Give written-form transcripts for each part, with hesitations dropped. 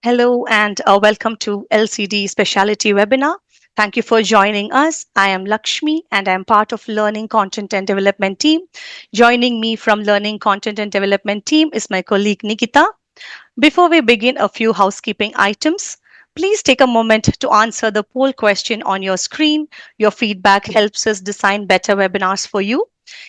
Hello and welcome to LCD Specialty Webinar. Thank you for joining us. I am Lakshmi and I am part of Learning Content and Development team. Joining me from Learning Content and Development team is my colleague Nikita. Before we begin, a few housekeeping items. Please take a moment to answer the poll question on your screen. Your feedback helps us design better webinars for you.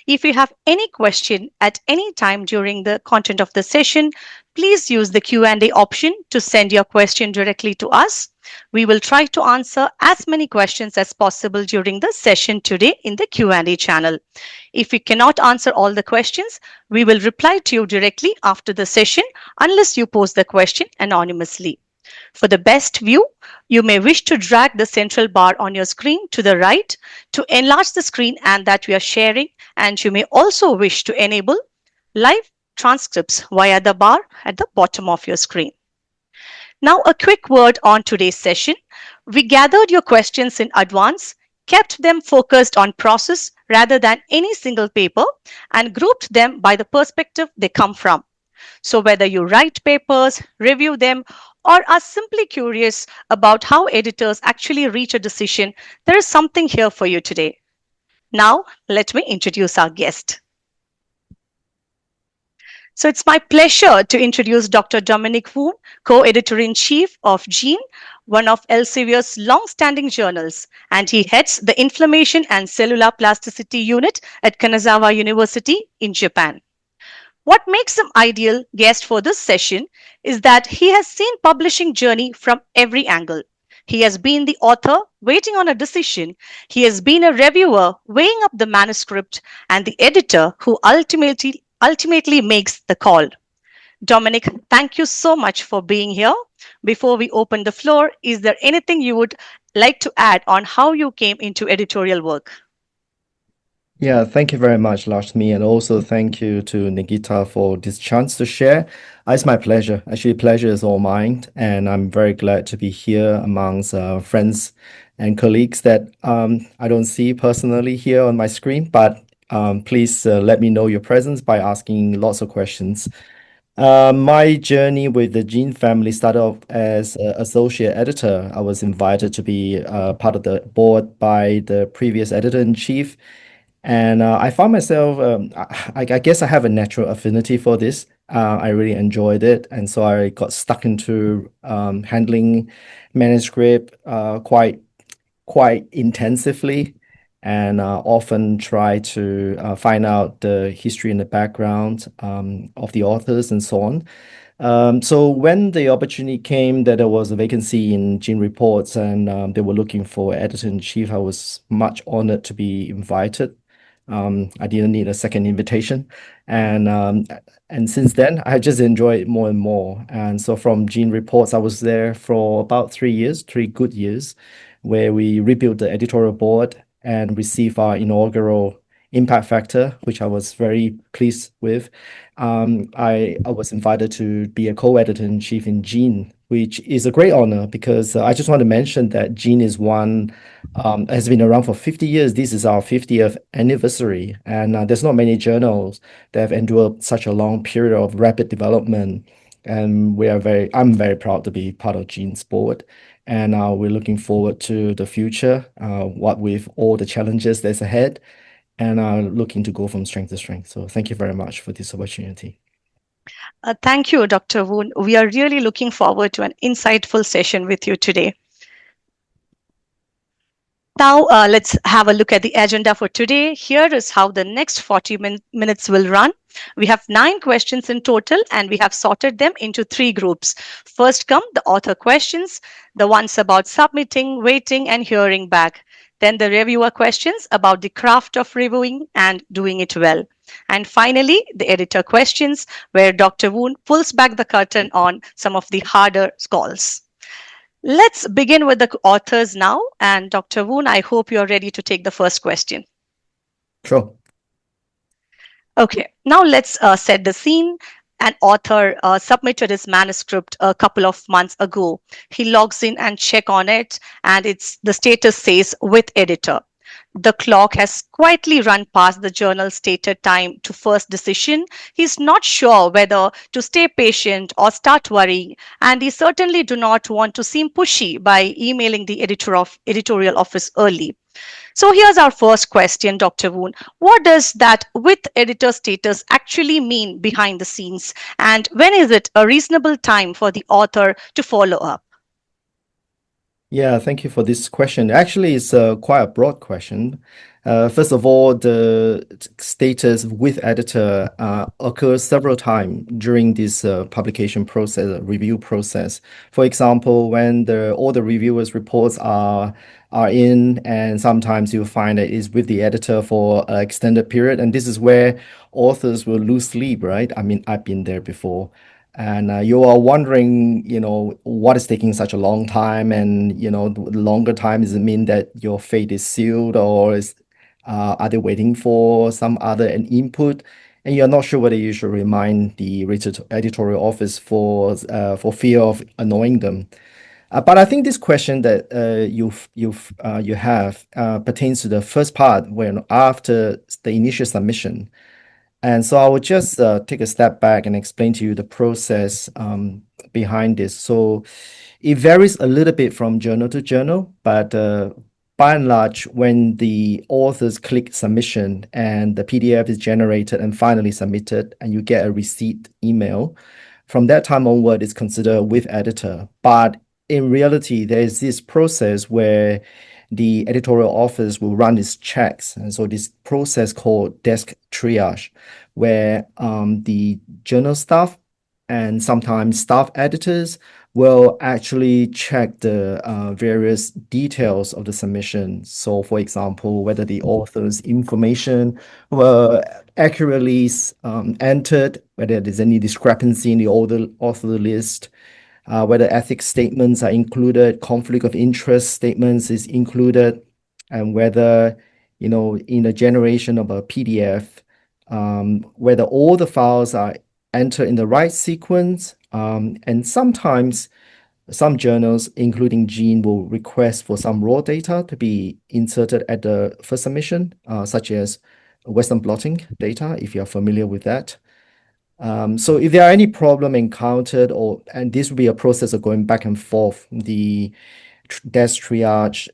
If you have any question at any time during the content of the session, please use the Q&A option to send your question directly to us. We will try to answer as many questions as possible during the session today in the Q&A channel. If we cannot answer all the questions, we will reply to you directly after the session unless you post the question anonymously. For the best view, you may wish to drag the central bar on your screen to the right to enlarge the screen and that we are sharing, and you may also wish to enable live transcripts via the bar at the bottom of your screen. Now, a quick word on today's session. We gathered your questions in advance, kept them focused on process rather than any single paper, and grouped them by the perspective they come from. So, whether you write papers, review them, or are simply curious about how editors actually reach a decision, there is something here for you today. Now, let me introduce our guest. So it's my pleasure to introduce Dr. Dominic Woon, co-editor-in-chief of Gene, one of Elsevier's long-standing journals, and he heads the Inflammation and Cellular Plasticity Unit at Kanazawa University in Japan. What makes him ideal guest for this session is that he has seen publishing journey from every angle. He has been the author waiting on a decision. He has been a reviewer weighing up the manuscript and the editor who ultimately makes the call. Dominic, thank you so much for being here. Before we open the floor, is there anything you would like to add on how you came into editorial work? Yeah, thank you very much, Lakshmi, and also thank you to Nikita for this chance to share. It's my pleasure. Actually, pleasure is all mine, and I'm very glad to be here amongst friends and colleagues that I don't see personally here on my screen, but please let me know your presence by asking lots of questions. My journey with the Gene family started off as an associate editor. I was invited to be part of the board by the previous editor-in-chief. And I found myself, I guess I have a natural affinity for this. I really enjoyed it. And so I got stuck into handling manuscript quite intensively and often try to find out the history and the background of the authors and so on. So when the opportunity came that there was a vacancy in Gene Reports and they were looking for editor-in-chief, I was much honored to be invited. I didn't need a second invitation, and since then I just enjoy it more and more. And so from Gene Reports, I was there for about 3 years, 3 good years, where we rebuilt the editorial board and received our inaugural impact factor, which I was very pleased with. I was invited to be a co-editor-in-chief in Gene, which is a great honor because I just want to mention that Gene is one has been around for 50 years. This is our 50th anniversary, and there's not many journals that have endured such a long period of rapid development. And I'm very proud to be part of Gene's board, and we're looking forward to the future, what with all the challenges that's ahead, and looking to go from strength to strength. So thank you very much for this opportunity. Thank you, Dr. Woon. We are really looking forward to an insightful session with you today. Now, let's have a look at the agenda for today. Here is how the next 40 minutes will run. We have 9 questions in total, and we have sorted them into 3 groups. First come the author questions, the ones about submitting, waiting, and hearing back. Then the reviewer questions about the craft of reviewing and doing it well. And finally, the editor questions, where Dr. Woon pulls back the curtain on some of the harder calls. Let's begin with the authors now. And Dr. Woon, I hope you're ready to take the first question. Sure. Okay, now let's set the scene. An author submitted his manuscript a couple of months ago. He logs in and check on it, and the status says with editor. The clock has quietly run past the journal's stated time to first decision. He's not sure whether to stay patient or start worrying, and he certainly do not want to seem pushy by emailing the editorial office early. So here's our first question, Dr. Woon. What does that with editor status actually mean behind the scenes? And when is it a reasonable time for the author to follow up? Yeah, thank you for this question. Actually, it's quite a broad question. First of all, the status with editor occurs several times during this publication process, review process. For example, when all the reviewers' reports are in, and sometimes you find that it's with the editor for an extended period, and this is where authors will lose sleep, right? I mean, I've been there before. And you are wondering, what is taking such a long time? And, the longer time, does it mean that your fate is sealed, or are they waiting for some other an input? And you're not sure whether you should remind the editorial office for fear of annoying them. But I think this question that you have pertains to the first part, when after the initial submission. And so I will just take a step back and explain to you the process behind this. So it varies a little bit from journal to journal, but by and large, when the authors click submission and the PDF is generated and finally submitted, and you get a receipt email, from that time onward, it's considered with editor. But in reality, there's this process where the editorial office will run its checks. And so this process called desk triage, where the journal staff and sometimes staff editors will actually check the various details of the submission. So, for example, whether the author's information were accurately entered, whether there's any discrepancy in the author list, whether ethics statements are included, conflict of interest statements is included, and whether, in the generation of a PDF, whether all the files are entered in the right sequence. And sometimes some journals, including Gene, will request for some raw data to be inserted at the first submission, such as Western blotting data, if you're familiar with that. So if there are any problem encountered, and this will be a process of going back and forth, the desk triage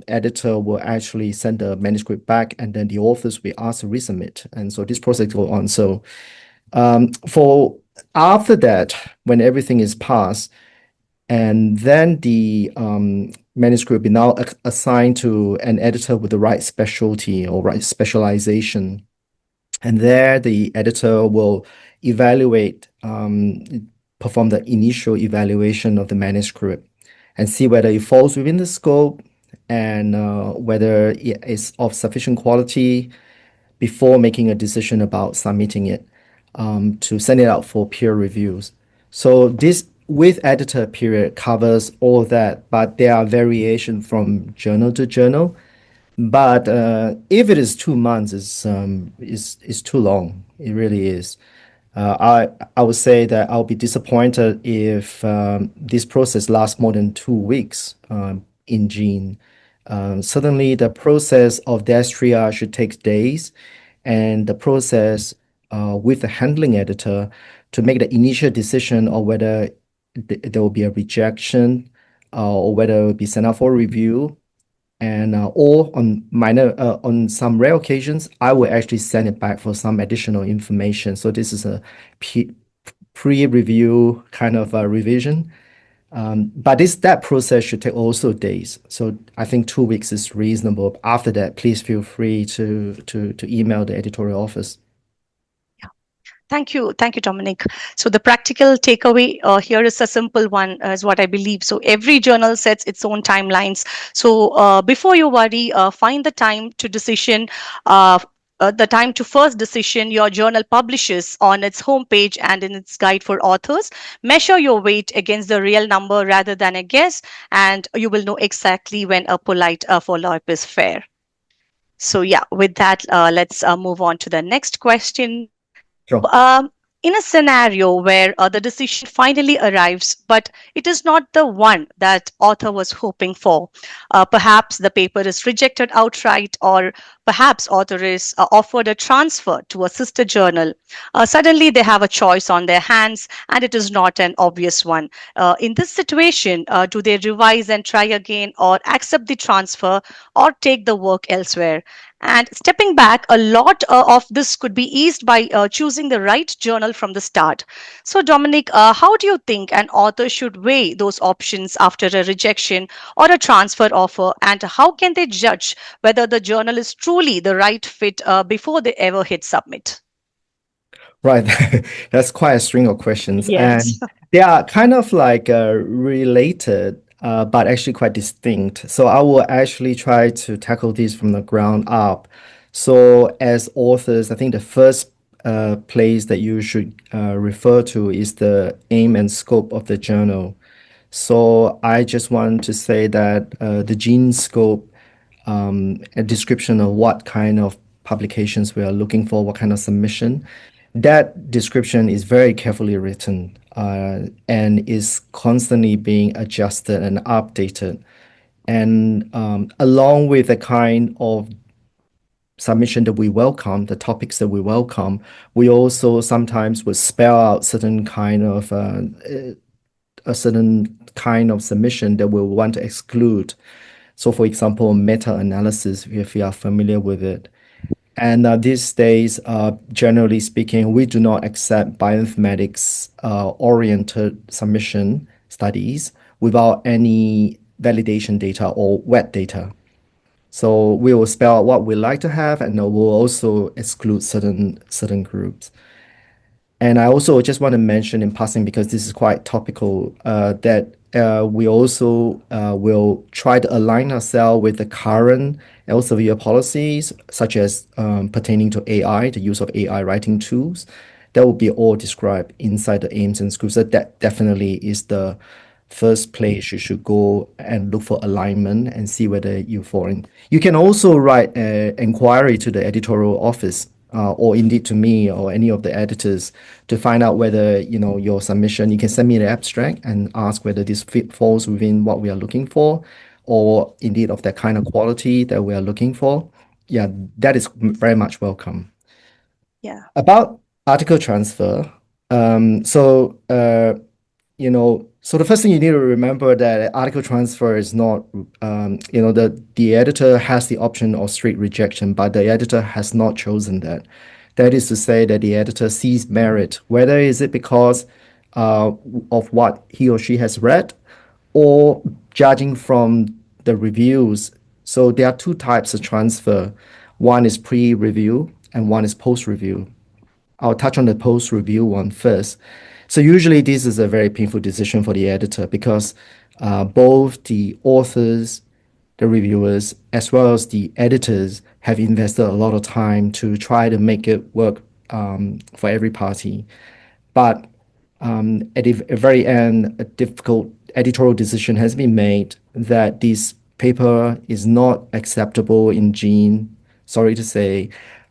editor will actually send the manuscript back, and then the authors will ask to resubmit. And so this process goes on. So for after that, when everything is passed, and then the manuscript will now assigned to an editor with the right specialty or right specialization. And there, the editor will perform the initial evaluation of the manuscript and see whether it falls within the scope and whether it is of sufficient quality before making a decision about submitting it to send it out for peer reviews. So this with editor period covers all that, but there are variations from journal to journal. But if it is 2 months, is too long. It really is. I would say that I'll be disappointed if this process lasts more than 2 weeks in Gene. Certainly, the process of desk triage should take days, and the process with the handling editor to make the initial decision of whether there will be a rejection or whether it will be sent out for review, and or on some rare occasions, I will actually send it back for some additional information. So this is a pre-review kind of revision. But that process should take also days. So I think 2 weeks is reasonable. After that, please feel free to email the editorial office. Thank you. Thank you, Dominic. So the practical takeaway here is a simple one, is what I believe. So every journal sets its own timelines. So before you worry, find the time to decision. The time to first decision your journal publishes on its homepage and in its guide for authors. Measure your weight against the real number rather than a guess, and you will know exactly when a polite follow-up is fair. So yeah, with that, let's move on to the next question. Sure. In a scenario where the decision finally arrives, but it is not the one that author was hoping for, perhaps the paper is rejected outright, or perhaps author is offered a transfer to a sister journal. Suddenly they have a choice on their hands, and it is not an obvious one. In this situation, do they revise and try again, or accept the transfer, or take the work elsewhere? And stepping back, a lot of this could be eased by choosing the right journal from the start. So, Dominic, how do you think an author should weigh those options after a rejection or a transfer offer? And how can they judge whether the journal is truly the right fit before they ever hit submit? Right. That's quite a string of questions. Yes. And they are kind of like related, but actually quite distinct. So I will actually try to tackle these from the ground up. So as authors, I think the first place that you should refer to is the aim and scope of the journal. So I just want to say that the gene scope, a description of what kind of publications we are looking for, what kind of submission, that description is very carefully written and is constantly being adjusted and updated. And along with the kind of submission that we welcome, the topics that we welcome, we also sometimes would spell out a certain kind of submission that we want to exclude. So, for example, meta-analysis, if you are familiar with it. And these days, generally speaking, we do not accept bioinformatics oriented submission studies without any validation data or wet data. So we will spell out what we like to have, and we'll also exclude certain groups. And I also just want to mention in passing, because this is quite topical, that we also will try to align ourselves with the current Elsevier policies, such as pertaining to AI, the use of AI writing tools. That will be all described inside the aims and scopes. So that definitely is the first place you should go and look for alignment and see whether you fall in. You can also write an inquiry to the editorial office, or indeed to me or any of the editors, to find out whether your submission. You can send me the abstract and ask whether this falls within what we are looking for, or indeed of that kind of quality that we are looking for. Yeah, that is very much welcome. Yeah. About article transfer, so so the first thing you need to remember that article transfer is not, the editor has the option of straight rejection, but the editor has not chosen that. That is to say that the editor sees merit, whether is it because of what he or she has read, or judging from the reviews. So there are two types of transfer. One is pre-review and one is post-review. I'll touch on the post-review one first. So usually this is a very painful decision for the editor, because both the authors, the reviewers, as well as the editors have invested a lot of time to try to make it work for every party. But at the very end, a difficult editorial decision has been made that this paper is not acceptable in Gene, sorry to say,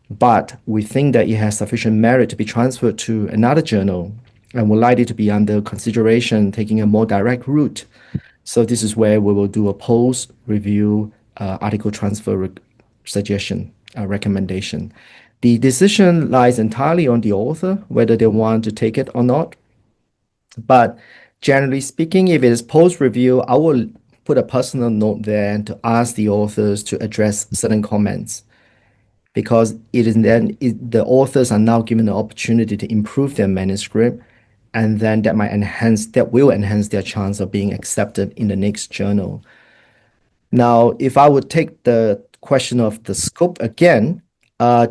but we think that it has sufficient merit to be transferred to another journal and would like it to be under consideration, taking a more direct route. So this is where we will do a post-review article transfer suggestion, recommendation. The decision lies entirely on the author, whether they want to take it or not. But generally speaking, if it is post-review, I will put a personal note there to ask the authors to address certain comments, because the authors are now given the opportunity to improve their manuscript, and then that will enhance their chance of being accepted in the next journal. Now, if I would take the question of the scope again,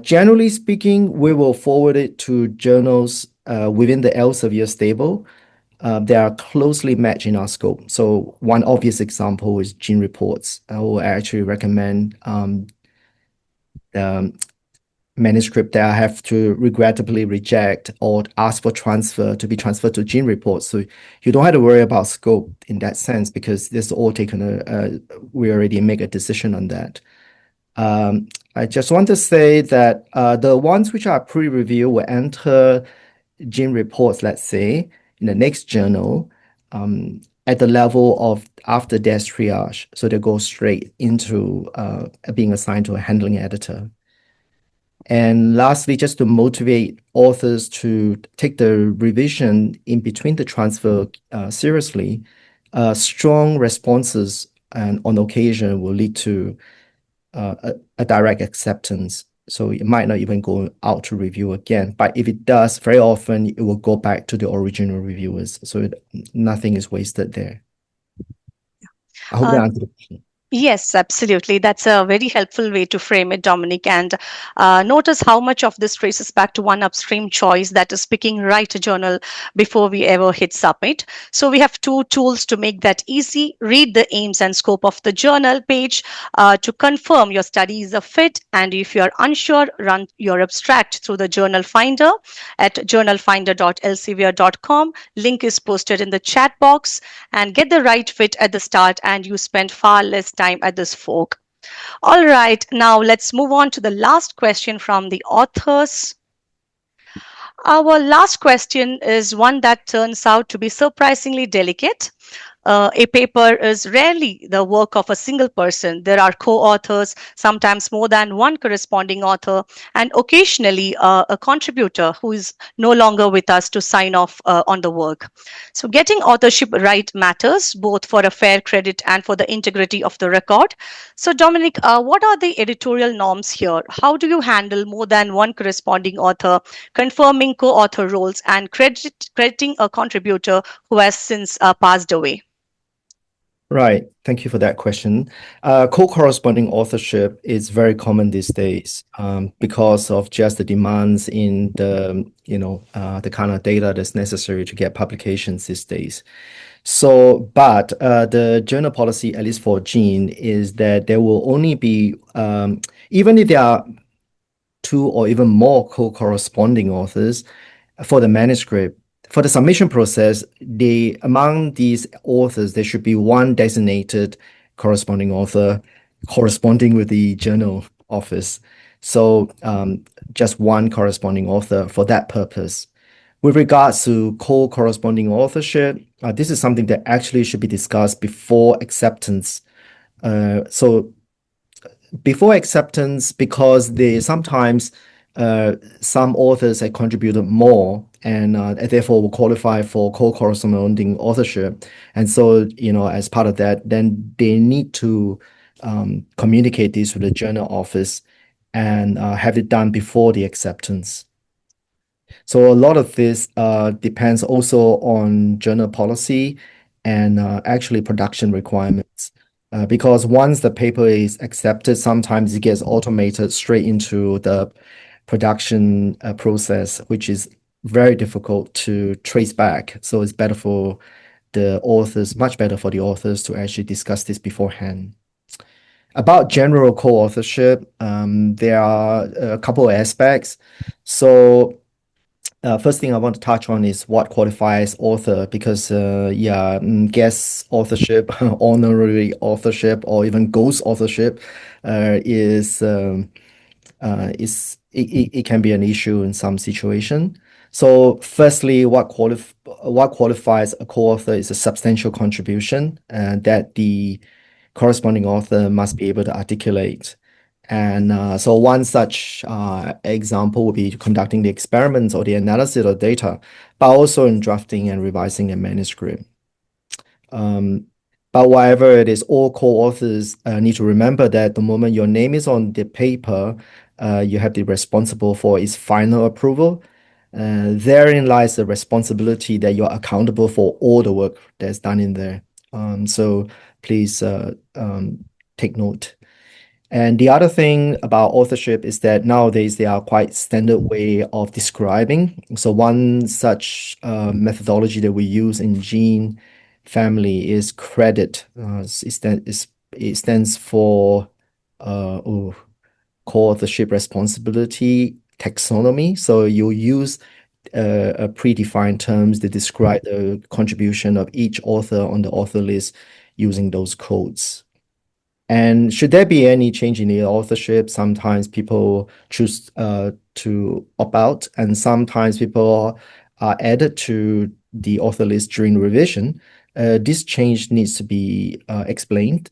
generally speaking, we will forward it to journals within the Elsevier stable. They are closely matched in our scope. So one obvious example is Gene Reports. I will actually recommend the manuscript that I have to regrettably reject or ask for transfer to be transferred to Gene Reports. So you don't have to worry about scope in that sense, because this all taken. We already make a decision on that. I just want to say that the ones which are pre-review will enter gene reports, let's say, in the next journal, at the level of after desk triage. So they go straight into being assigned to a handling editor. And lastly, just to motivate authors to take the revision in between the transfer seriously, strong responses and on occasion will lead to a direct acceptance. So it might not even go out to review again. But if it does, very often it will go back to the original reviewers. So nothing is wasted there. I hope that Uh, answered the question. Yes, absolutely. That's a very helpful way to frame it, Dominic. And notice how much of this traces back to one upstream choice, that is picking right journal before we ever hit submit. So we have two tools to make that easy. Read the aims and scope of the journal page to confirm your study is a fit. And if you're unsure, run your abstract through the journal finder at journalfinder.elsevier.com. Link is posted in the chat box, and get the right fit at the start, and you spend far less time at this fork. All right, now let's move on to the last question from the authors. Our last question is one that turns out to be surprisingly delicate. A paper is rarely the work of a single person. There are co authors, sometimes more than one corresponding author, and occasionally a contributor who is no longer with us to sign off on the work. So, getting authorship right matters both for a fair credit and for the integrity of the record. So, Dominic, what are the editorial norms here? How do you handle more than one corresponding author, confirming co author roles, and crediting a contributor who has since passed away? Right. Thank you for that question. Co-corresponding authorship is very common these days because of just the demands in the kind of data that's necessary to get publications these days. So, but the journal policy, at least for Gene, is that there will only be, even if there are two or even more co-corresponding authors for the manuscript. For the submission process, among these authors, there should be one designated corresponding author corresponding with the journal office. So just one corresponding author for that purpose. With regards to co-corresponding authorship, this is something that actually should be discussed before acceptance. So before acceptance, because they sometimes some authors have contributed more and therefore will qualify for co-corresponding authorship. And so, as part of that, then they need to communicate this to the journal office and have it done before the acceptance. So a lot of this depends also on journal policy and actually production requirements. Because once the paper is accepted, sometimes it gets automated straight into the production process, which is very difficult to trace back. So it's better for the authors, much better for the authors to actually discuss this beforehand. About general co-authorship, there are a couple of aspects. So first thing I want to touch on is what qualifies author, because guest authorship, honorary authorship, or even ghost authorship it can be an issue in some situation. So firstly, what qualifies a co-author is a substantial contribution that the corresponding author must be able to articulate. And so one such example would be conducting the experiments or the analysis of data, but also in drafting and revising a manuscript. But whatever it is, all co-authors need to remember that the moment your name is on the paper, you have the responsible for its final approval. Therein lies the responsibility that you're accountable for all the work that's done in there. So please take note. And the other thing about authorship is that nowadays there are quite standard way of describing. So one such methodology that we use in Gene family is credit. It stands for co-authorship responsibility taxonomy. So you use a predefined terms to describe the contribution of each author on the author list using those codes. And should there be any change in the authorship, sometimes people choose to opt out, and sometimes people are added to the author list during revision, this change needs to be explained.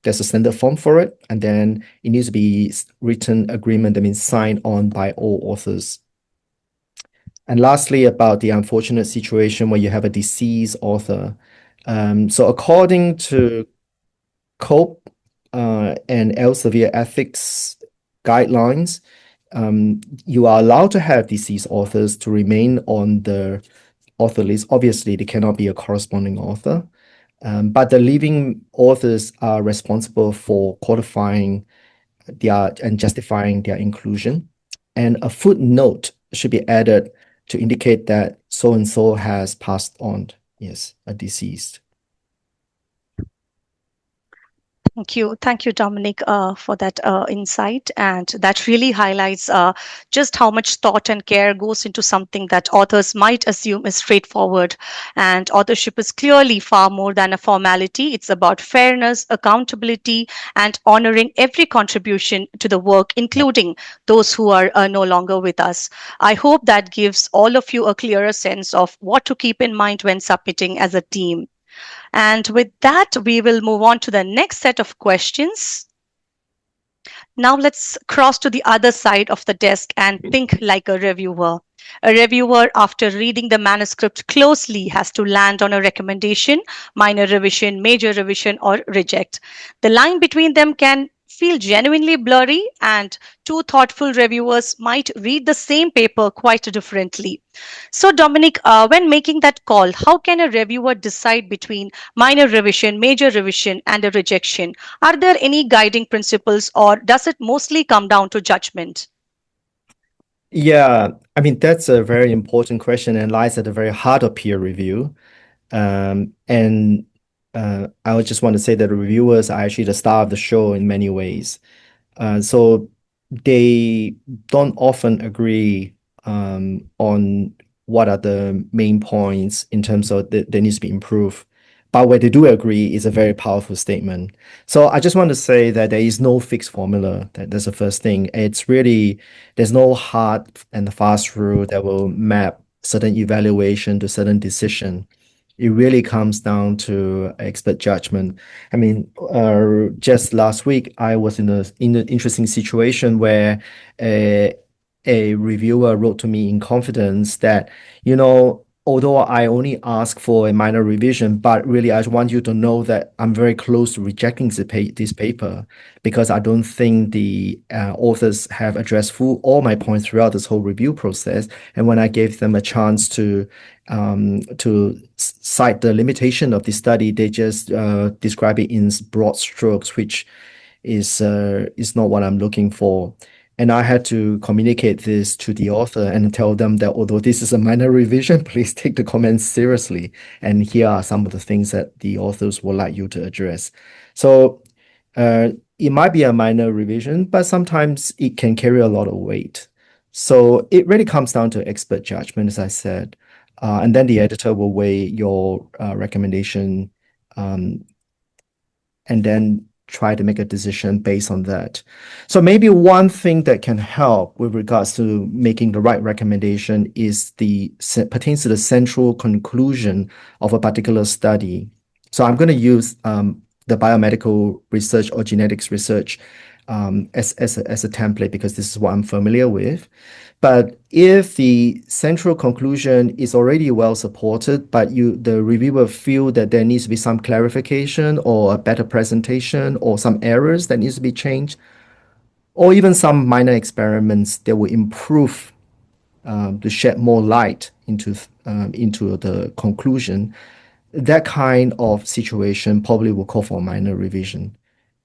There's a standard form for it, and then it needs to be written agreement that means signed on by all authors. And lastly, about the unfortunate situation where you have a deceased author. So according to COPE and Elsevier ethics guidelines, you are allowed to have deceased authors to remain on the author list. Obviously, they cannot be a corresponding author, but the living authors are responsible for qualifying and justifying their inclusion. And a footnote should be added to indicate that so and so has passed on. Yes, a deceased. Thank you, Dominic, for that insight. And that really highlights just how much thought and care goes into something that authors might assume is straightforward. And authorship is clearly far more than a formality. It's about fairness, accountability, and honoring every contribution to the work, including those who are no longer with us. I hope that gives all of you a clearer sense of what to keep in mind when submitting as a team. And with that, we will move on to the next set of questions. Now let's cross to the other side of the desk and think like a reviewer. A reviewer, after reading the manuscript closely, has to land on a recommendation, minor revision, major revision, or reject. The line between them can feel genuinely blurry, and two thoughtful reviewers might read the same paper quite differently. So, Dominic, when making that call, how can a reviewer decide between minor revision, major revision, and a rejection? Are there any guiding principles, or does it mostly come down to judgment? Yeah, I mean, that's a very important question and lies at the very heart of peer review. And I would just want to say that the reviewers are actually the star of the show in many ways. So they don't often agree on what are the main points in terms of that needs to be improved. But where they do agree is a very powerful statement. So I just want to say that there is no fixed formula. That's the first thing. It's really, there's no hard and fast rule that will map certain evaluation to certain decision. It really comes down to expert judgment. I mean, just last week, I was in an interesting situation where a, a reviewer wrote to me in confidence that, although I only asked for a minor revision, but really I want you to know that I'm very close to rejecting this paper because I don't think the authors have addressed all my points throughout this whole review process. And when I gave them a chance to cite the limitation of the study, they just describe it in broad strokes, which is not what I'm looking for. And I had to communicate this to the author and tell them that although this is a minor revision, please take the comments seriously. And here are some of the things that the authors would like you to address. So it might be a minor revision, but sometimes it can carry a lot of weight. So it really comes down to expert judgment, as I said. And then the editor will weigh your recommendation um, and then try to make a decision based on that. So maybe one thing that can help with regards to making the right recommendation is pertains to the central conclusion of a particular study. So I'm going to use the biomedical research or genetics research as a template because this is what I'm familiar with. But if the central conclusion is already well supported, but the reviewer feel that there needs to be some clarification or a better presentation or some errors that needs to be changed, or even some minor experiments that will improve to shed more light into the conclusion, that kind of situation probably will call for a minor revision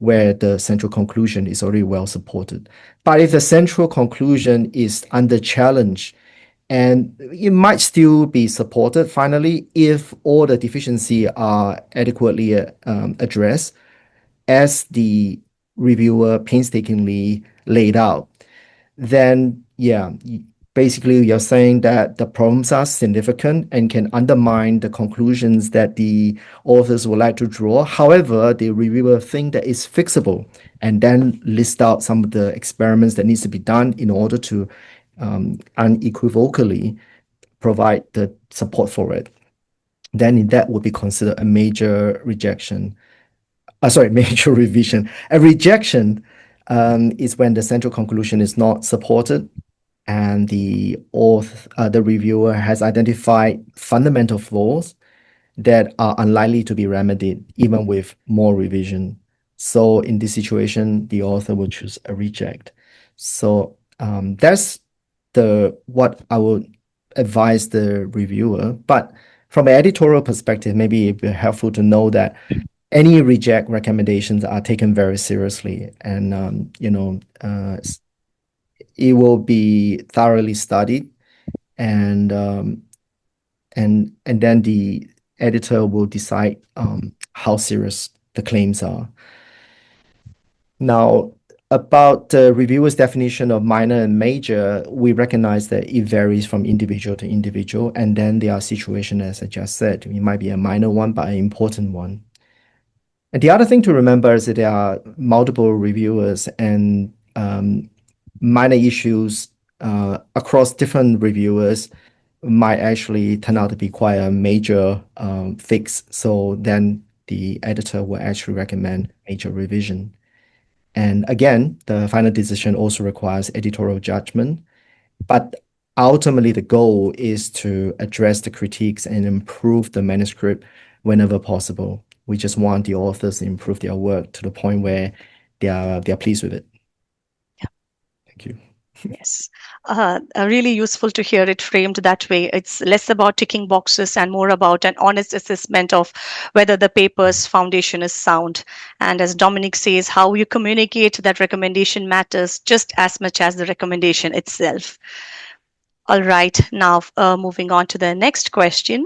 where the central conclusion is already well supported. But if the central conclusion is under challenge, and it might still be supported finally if all the deficiencies are adequately addressed as the reviewer painstakingly laid out, then yeah, basically you're saying that the problems are significant and can undermine the conclusions that the authors would like to draw. However, the reviewer think that it's fixable and then list out some of the experiments that needs to be done in order to unequivocally provide the support for it, then that would be considered a major rejection. Sorry, major revision. A rejection is when the central conclusion is not supported and the reviewer has identified fundamental flaws that are unlikely to be remedied even with more revision. So in this situation, the author will choose a reject. So that's the what I would advise the reviewer. But from an editorial perspective, maybe it'd be helpful to know that any reject recommendations are taken very seriously, and it will be thoroughly studied, and and then the editor will decide how serious the claims are. Now, about the reviewer's definition of minor and major, we recognize that it varies from individual to individual, and then there are situations, as I just said, it might be a minor one, but an important one. And the other thing to remember is that there are multiple reviewers and minor issues across different reviewers might actually turn out to be quite a major fix. So then the editor will actually recommend major revision. And again, the final decision also requires editorial judgment. But ultimately, the goal is to address the critiques and improve the manuscript whenever possible. We just want the authors to improve their work to the point where they are pleased with it. Thank you. Yes, really useful to hear it framed that way. It's less about ticking boxes and more about an honest assessment of whether the paper's foundation is sound. And as Dominic says, how you communicate that recommendation matters just as much as the recommendation itself. All right, now moving on to the next question.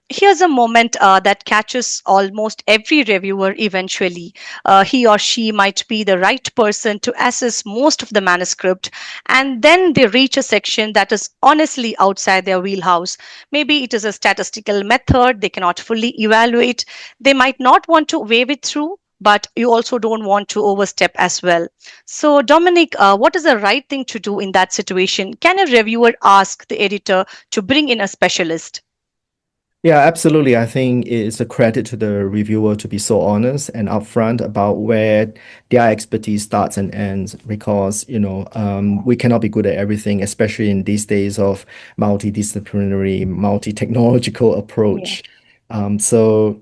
Here's a moment that catches almost every reviewer eventually. He or she might be the right person to assess most of the manuscript, and then they reach a section that is honestly outside their wheelhouse. Maybe it is a statistical method they cannot fully evaluate. They might not want to wave it through. But you also don't want to overstep as well. So, Dominic, what is the right thing to do in that situation? Can a reviewer ask the editor to bring in a specialist? Yeah, absolutely. I think it's a credit to the reviewer to be so honest and upfront about where their expertise starts and ends, because we cannot be good at everything, especially in these days of multidisciplinary, multi-technological Yeah. approach. So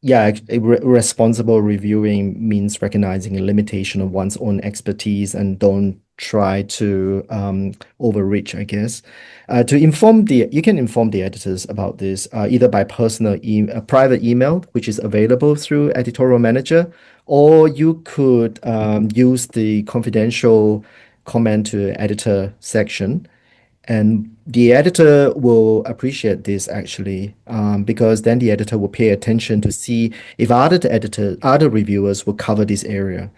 yeah, responsible reviewing means recognizing a limitation of one's own expertise and don't try to overreach, I guess. You can inform the editors about this either by private email, which is available through Editorial Manager, or you could use the confidential comment to editor section, and the editor will appreciate this actually, because then the editor will pay attention to see if other reviewers will cover this area.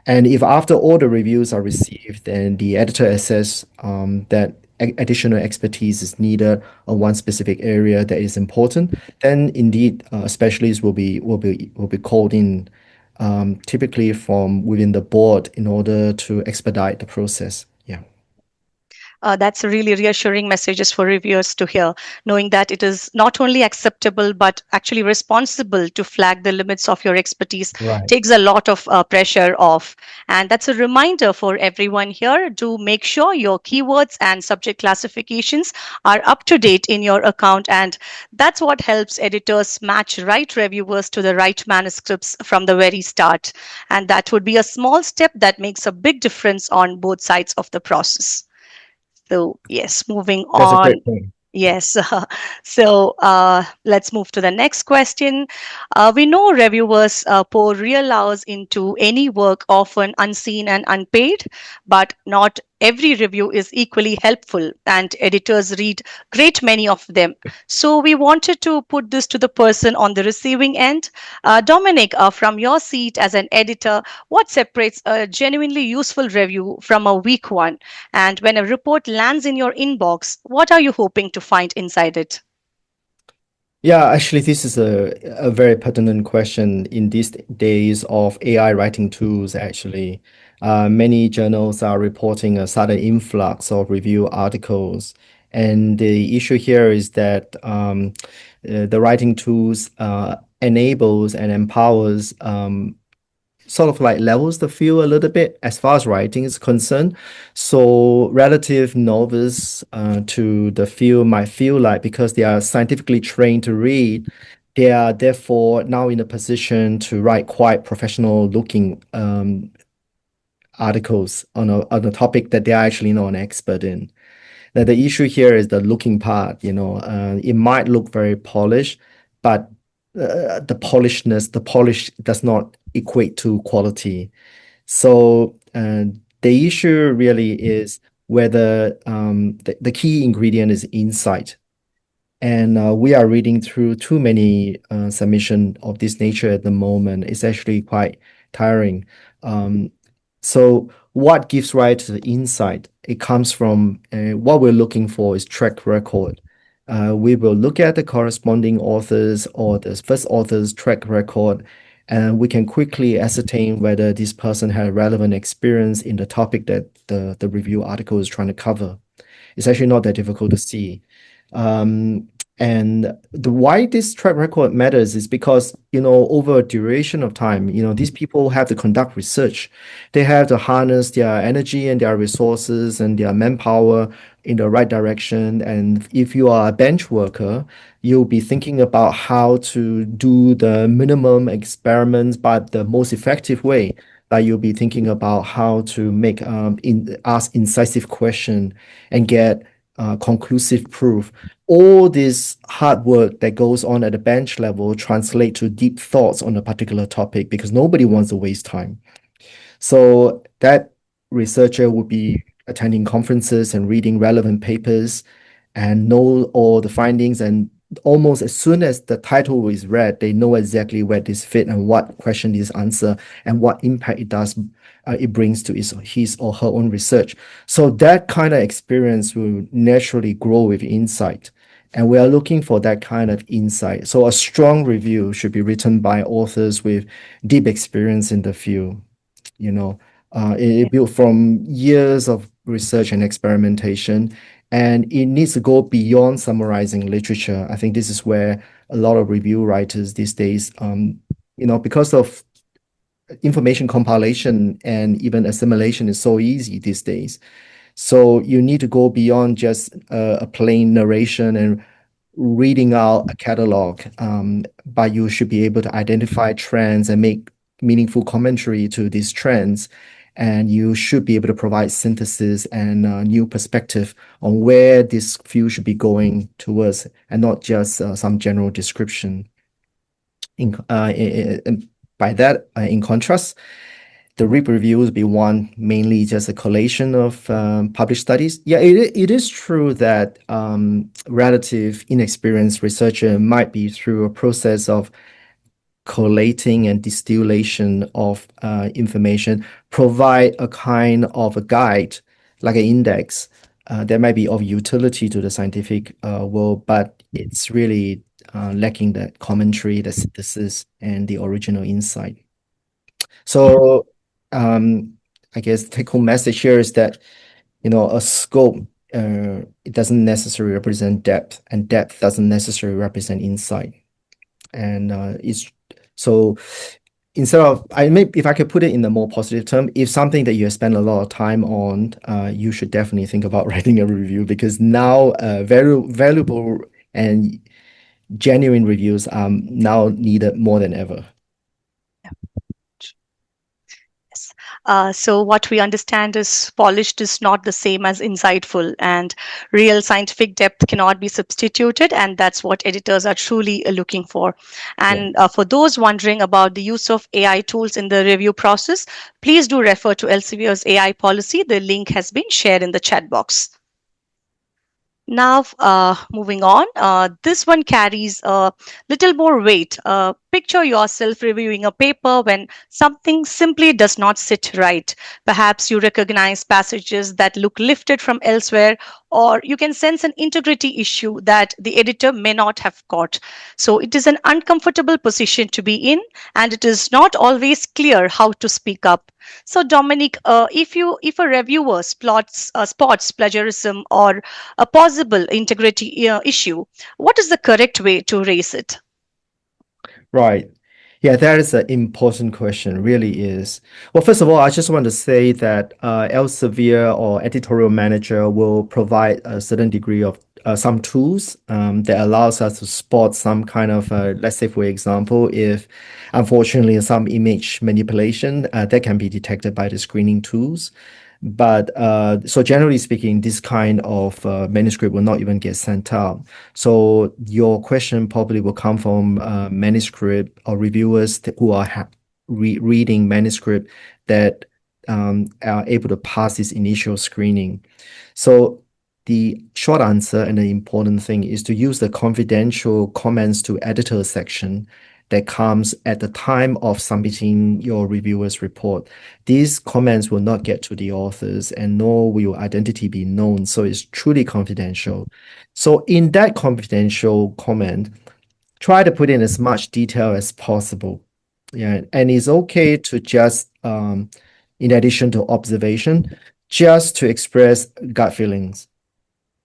And if after all the reviews are received, then the editor assess that additional expertise is needed on one specific area that is important, then indeed specialists will be called in, typically from within the board in order to expedite the process. Yeah. That's a really reassuring messages for reviewers to hear, knowing that it is not only acceptable but actually responsible to flag the limits of your expertise Right. takes a lot of pressure off. And that's a reminder for everyone here to make sure your keywords and subject classifications are up to date in your account. And that's what helps editors match right reviewers to the right manuscripts from the very start. And that would be a small step that makes a big difference on both sides of the process. So, yes, moving That's a on. great point. Yes. So let's move to the next question. We know reviewers pour real hours into any work, often unseen and unpaid, but not every review is equally helpful, and editors read great many of them. So we wanted to put this to the person on the receiving end. Dominic, from your seat as an editor, what separates a genuinely useful review from a weak one? And when a report lands in your inbox, what are you hoping to find inside it? Yeah, actually, this is a very pertinent question in these days of AI writing tools, actually. Many journals are reporting a sudden influx of review articles, And the issue here is that the writing tools enables and empowers sort of like levels the field a little bit as far as writing is concerned. So relative novice to the field might feel like because they are scientifically trained to read, they are therefore now in a position to write quite professional looking articles on a topic that they are actually not an expert in. Now, the issue here is the looking part, it might look very polished, but the polish does not equate to quality. So the issue really is whether the key ingredient is insight. And we are reading through too many submission of this nature at the moment. It's actually quite tiring. Um, so what gives rise to the insight? It comes from what we're looking for is track record. We will look at the corresponding authors or the first author's track record, and we can quickly ascertain whether this person had relevant experience in the topic that the review article is trying to cover. It's actually not that difficult to see. Um, and the why this track record matters is because, over a duration of time, these people have to conduct research. They have to harness their energy and their resources and their manpower in the right direction. And if you are a bench worker, you'll be thinking about how to do the minimum experiments, but the most effective way. Like you'll be thinking about how to ask incisive question and get conclusive proof. All this hard work that goes on at the bench level translate to deep thoughts on a particular topic because nobody wants to waste time. So that researcher would be attending conferences and reading relevant papers and know all the findings. And almost as soon as the title is read, they know exactly where this fit and what question this answer and what impact it brings to his or her own research. So that kind of experience will naturally grow with insight. And we are looking for that kind of insight. So a strong review should be written by authors with deep experience in the field. You know, it built from years of research and experimentation, and it needs to go beyond summarizing literature. I think this is where a lot of review writers these days, because of information compilation and even assimilation is so easy these days. So you need to go beyond just a plain narration and reading out a catalog, but you should be able to identify trends and make meaningful commentary to these trends. And you should be able to provide synthesis and new perspective on where this field should be going towards, and not just some general description. By that, in contrast, the RIP reviews be one mainly just a collation of published studies. Yeah, it is true that relative inexperienced researcher might be through a process of collating and distillation of information, provide a kind of a guide, like an index, that might be of utility to the scientific world, but it's really lacking that commentary, the synthesis, and the original insight. So I guess the take-home message here is that, a scope, it doesn't necessarily represent depth, and depth doesn't necessarily represent insight. And it's so instead of if I could put it in a more positive term, if something that you have spent a lot of time on, you should definitely think about writing a review, because now very valuable and genuine reviews are now needed more than ever. Yes. So what we understand is polished is not the same as insightful, and real scientific depth cannot be substituted, and that's what editors are truly looking for. Yeah. And for those wondering about the use of AI tools in the review process, please do refer to Elsevier's AI policy. The link has been shared in the chat box. Now, moving on, this one carries a little more weight. Picture yourself reviewing a paper when something simply does not sit right. Perhaps you recognize passages that look lifted from elsewhere, or you can sense an integrity issue that the editor may not have caught. So it is an uncomfortable position to be in, and it is not always clear how to speak up. So, Dominic, if a reviewer spots plagiarism or a possible integrity issue, what is the correct way to raise it? Right. Yeah, that is an important question, really is. Well, first of all, I just want to say that Elsevier or Editorial Manager will provide a certain degree of some tools that allows us to spot some kind of, let's say, for example, if unfortunately some image manipulation that can be detected by the screening tools. But so generally speaking, this kind of manuscript will not even get sent out. So your question probably will come from manuscript or reviewers who are reading manuscript that are able to pass this initial screening. So the short answer and the important thing is to use the confidential comments to editor section that comes at the time of submitting your reviewer's report. These comments will not get to the authors and nor will your identity be known. So it's truly confidential. So in that confidential comment, try to put in as much detail as possible. Yeah, and it's okay to just, in addition to observation, just to express gut feelings.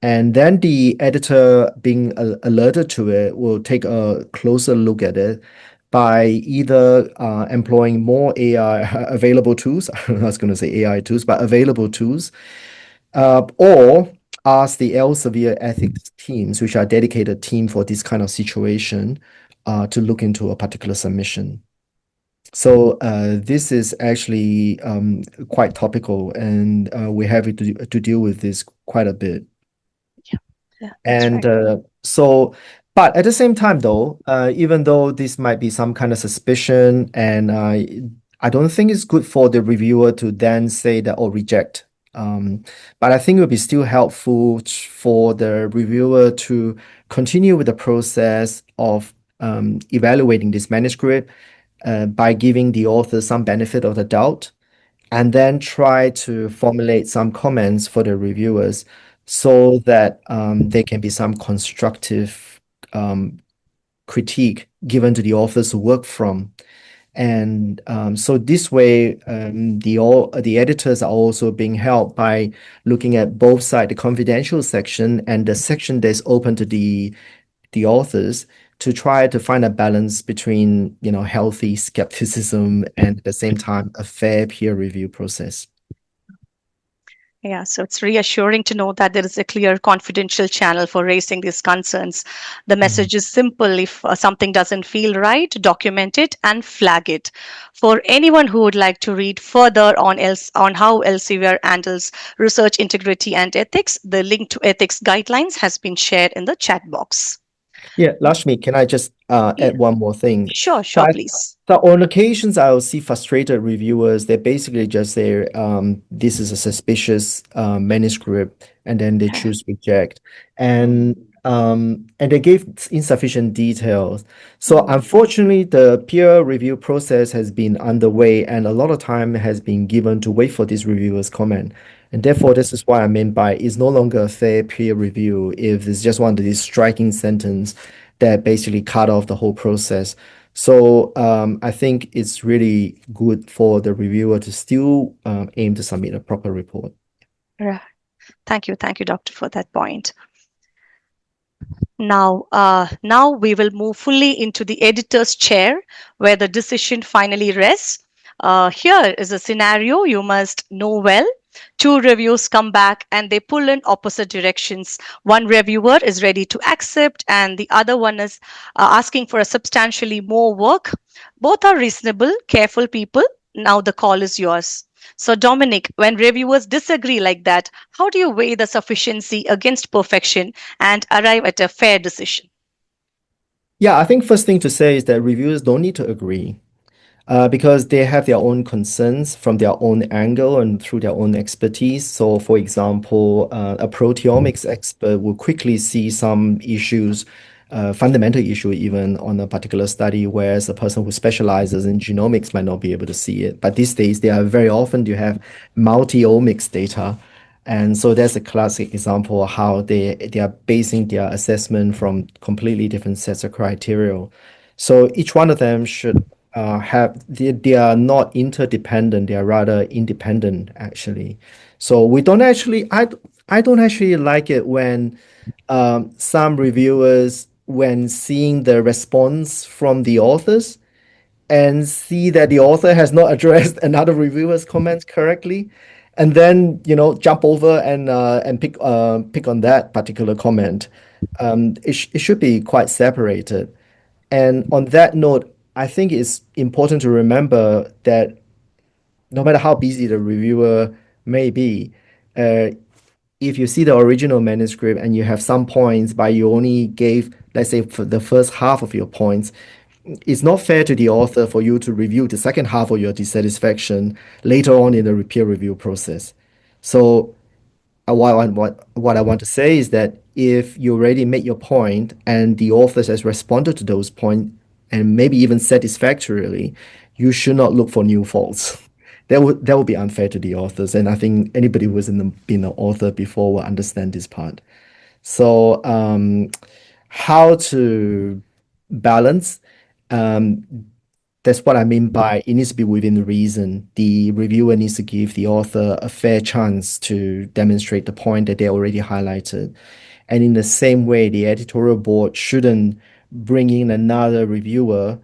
And then the editor, being alerted to it, will take a closer look at it by either employing more AI available tools. I was going to say AI tools, but available tools, or ask the Elsevier ethics teams, which are dedicated team for this kind of situation, to look into a particular submission. So this is actually quite topical, and we're having to deal with this quite a bit. Yeah, yeah, that's And right. but at the same time, though, even though this might be some kind of suspicion, and I don't think it's good for the reviewer to then say that or reject. But I think it would be still helpful for the reviewer to continue with the process of evaluating this manuscript by giving the author some benefit of the doubt and then try to formulate some comments for the reviewers so that there can be some constructive um, critique given to the authors to work from. And so this way, the editors are also being helped by looking at both sides, the confidential section and the section that's open to the authors to try to find a balance between, healthy skepticism and at the same time a fair peer review process. Yeah, so it's reassuring to know that there is a clear confidential channel for raising these concerns. The Mhm. message is simple. If something doesn't feel right, document it and flag it. For anyone who would like to read further on how Elsevier handles research integrity and ethics, the link to ethics guidelines has been shared in the chat box. Yeah, Lashmi, can I just Yeah, add one more thing? sure, So, sure, please. so on occasions, I'll see frustrated reviewers. They basically just say, "This is a suspicious manuscript," and then they choose reject, and Mm, and they gave insufficient details. So, mm, unfortunately, the peer review process has been underway, and a lot of time has been given to wait for these reviewers' comment. And therefore, this is what I mean by it's no longer a fair peer review if it's just one of these striking sentence that basically cut off the whole process. So I think it's really good for the reviewer to still aim to submit a proper report. right. Thank you, Doctor, for that point. Now we will move fully into the editor's chair where the decision finally rests. Here is a scenario you must know well. Two reviews come back and they pull in opposite directions. One reviewer is ready to accept, and the other one is asking for a substantially more work. Both are reasonable, careful people. Now the call is yours. So, Dominic, when reviewers disagree like that, how do you weigh the sufficiency against perfection and arrive at a fair decision? Yeah, I think first thing to say is that reviewers don't need to agree. Because they have their own concerns from their own angle and through their own expertise. So, for example, a proteomics expert will quickly see some issues fundamental issue even on a particular study, whereas a person who specializes in genomics might not be able to see it. But these days, there are very often you have multi-omics data. And so that's a classic example of how they are basing their assessment from completely different sets of criteria. So each one of them should they are not interdependent, they are rather independent actually. So we don't actually I don't actually like it when some reviewers, when seeing the response from the authors and see that the author has not addressed another reviewer's comments correctly, and then jump over and pick on that particular comment. It should be quite separated. And on that note, I think it's important to remember that no matter how busy the reviewer may be, uh, if you see the original manuscript and you have some points, but you only gave, let's say, for the first half of your points, it's not fair to the author for you to review the second half of your dissatisfaction later on in the peer review process. So what I want to say is that if you already made your point and the author has responded to those points and maybe even satisfactorily, you should not look for new faults. That would be unfair to the authors, and I think anybody who has been an author before will understand this part. So, how to balance? Um, that's what I mean by it needs to be within reason. The reviewer needs to give the author a fair chance to demonstrate the point that they already highlighted. And in the same way, the editorial board shouldn't bring in another reviewer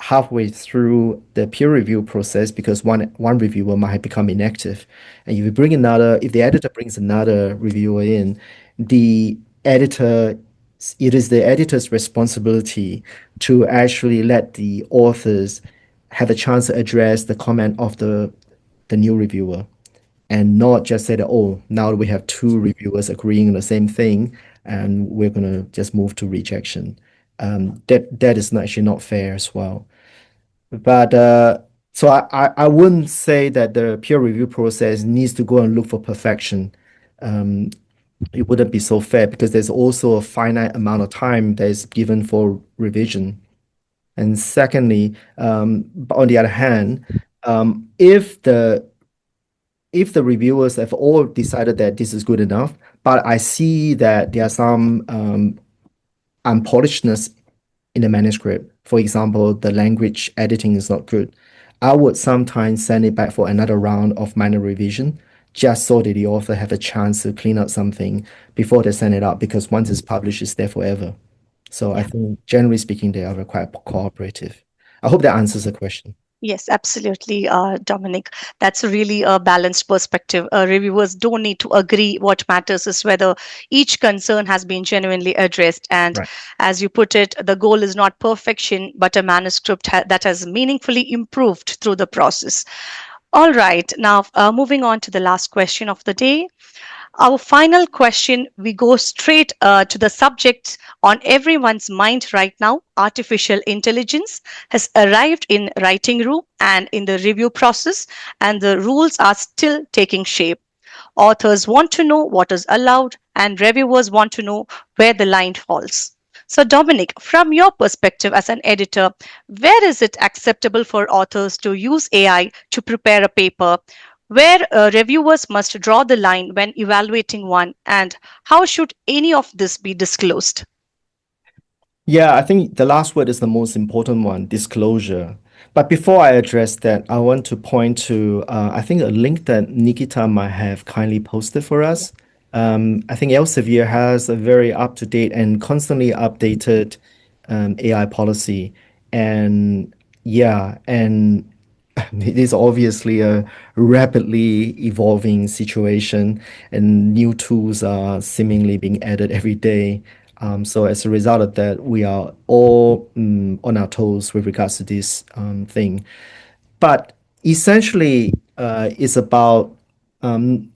halfway through the peer review process because one reviewer might have become inactive. And if the editor brings another reviewer in, the editor it is the editor's responsibility to actually let the authors have a chance to address the comment of the new reviewer and not just say that, oh, now we have two reviewers agreeing on the same thing and we're going to just move to rejection. That is actually not fair as well. But so I wouldn't say that the peer review process needs to go and look for perfection. Um, it wouldn't be so fair because there's also a finite amount of time that is given for revision. And secondly, on the other hand, um, if the if the reviewers have all decided that this is good enough, but I see that there are some unpolishedness in the manuscript. For example, the language editing is not good. I would sometimes send it back for another round of minor revision, just so that the author have a chance to clean up something before they send it out, because once it's published, it's there forever. So I Yeah. think generally speaking, they are quite cooperative. I hope that answers the question. Yes, absolutely, Dominic. That's a really balanced perspective. Reviewers don't need to agree. What matters is whether each concern has been genuinely addressed. And Right. as you put it, the goal is not perfection, but a manuscript that has meaningfully improved through the process. All right, now moving on to the last question of the day. Our final question, we go straight to the subject on everyone's mind right now. Artificial intelligence has arrived in writing room and in the review process, and the rules are still taking shape. Authors want to know what is allowed, and reviewers want to know where the line falls. So, Dominic, from your perspective as an editor, where is it acceptable for authors to use AI to prepare a paper? Where reviewers must draw the line when evaluating one, and how should any of this be disclosed? Yeah, I think the last word is the most important one, disclosure. But before I address that, I want to point to, I think, a link that Nikita might have kindly posted for us. I think Elsevier has a very up-to-date and constantly updated AI policy. And yeah, and it is obviously a rapidly evolving situation, and new tools are seemingly being added every day. So as a result of that, we are all on our toes with regards to this thing. But essentially, it's about um,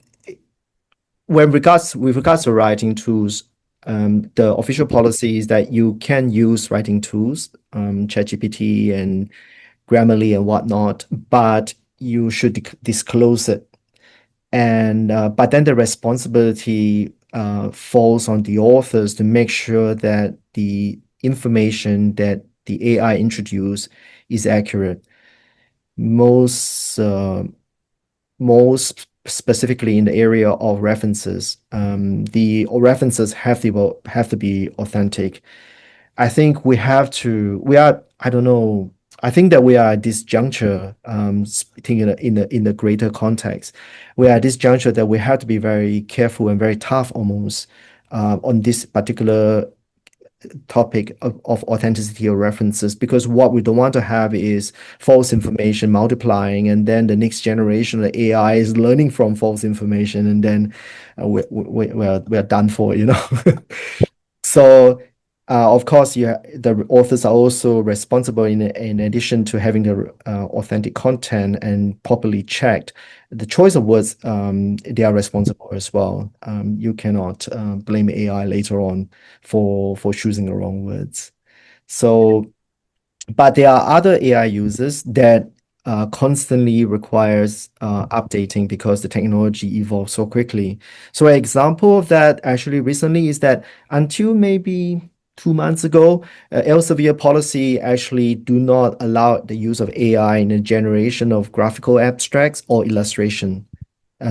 with regards to writing tools. The official policy is that you can use writing tools, ChatGPT and Grammarly and whatnot, but you should disclose it. And but then the responsibility falls on the authors to make sure that information that the AI introduce is accurate. Most most specifically in the area of references, the references have to be authentic. I think I don't know, I think that we are at this juncture, speaking in the greater context, we are at this juncture that we have to be very careful and very tough almost on this particular topic of authenticity of references, because what we don't want to have is false information multiplying, and then the next generation of AI is learning from false information, and then we're done for, you know. So, of course, the authors are also responsible in addition to having the authentic content and properly checked. The choice of words, they are responsible as well. You cannot blame AI later on for choosing the wrong words. So, but there are other AI users that constantly requires updating because the technology evolves so quickly. So an example of that actually recently is that until maybe 2 months ago, Elsevier policy actually do not allow the use of AI in the generation of graphical abstracts or illustration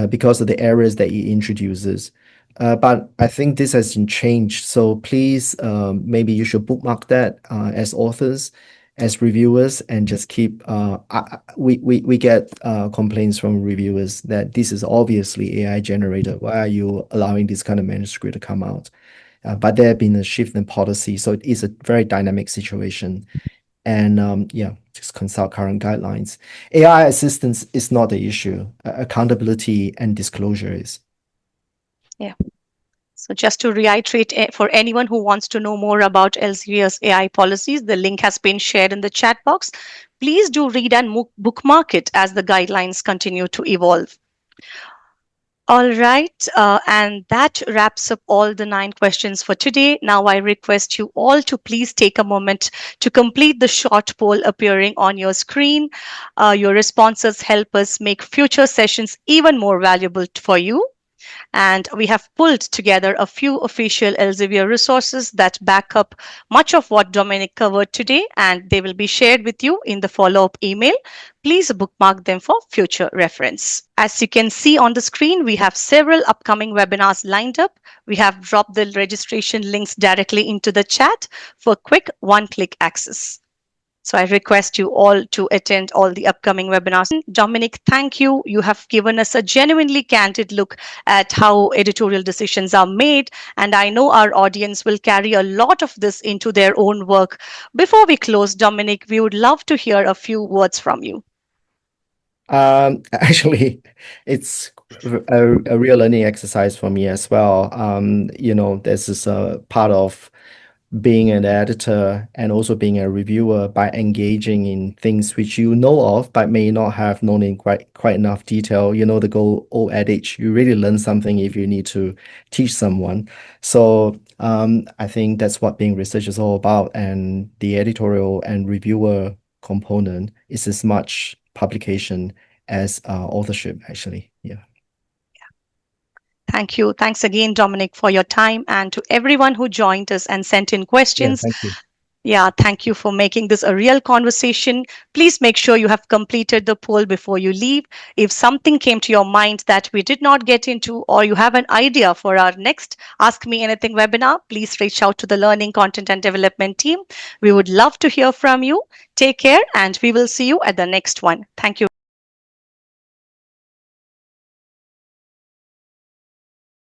because of the errors that it introduces. But I think this has been changed. So please, maybe you should bookmark that as authors, as reviewers, and just keep. We get complaints from reviewers that this is obviously AI generated. Why are you allowing this kind of manuscript to come out? But there have been a shift in policy, so it is a very dynamic situation. And yeah, just consult current guidelines. AI assistance is not the issue. Accountability and disclosure is. Yeah. So just to reiterate, for anyone who wants to know more about Elsevier's AI policies, the link has been shared in the chat box. Please do read and bookmark it as the guidelines continue to evolve. All right, and that wraps up all the 9 questions for today. Now I request you all to please take a moment to complete the short poll appearing on your screen. Your responses help us make future sessions even more valuable for you. And we have pulled together a few official Elsevier resources that back up much of what Dominic covered today, and they will be shared with you in the follow-up email. Please bookmark them for future reference. As you can see on the screen, we have several upcoming webinars lined up. We have dropped the registration links directly into the chat for quick one-click access. So I request you all to attend all the upcoming webinars. Dominic, thank you. You have given us a genuinely candid look at how editorial decisions are made, and I know our audience will carry a lot of this into their own work. Before we close, Dominic, we would love to hear a few words from you. Actually, it's a real learning exercise for me as well. This is a part of being an editor and also being a reviewer by engaging in things which you know of but may not have known in quite enough detail. You know the old adage, you really learn something if you need to teach someone. So I think that's what being research is all about, and the editorial and reviewer component is as much publication as authorship, actually. Yeah. Thank you. Thanks again, Dominic, for your time, and to everyone who joined us and sent in Yeah, questions. thank you. Yeah, thank you for making this a real conversation. Please make sure you have completed the poll before you leave. If something came to your mind that we did not get into, or you have an idea for our next Ask Me Anything webinar, please reach out to the Learning Content and Development team. We would love to hear from you. Take care, and we will see you at the next one. Thank you.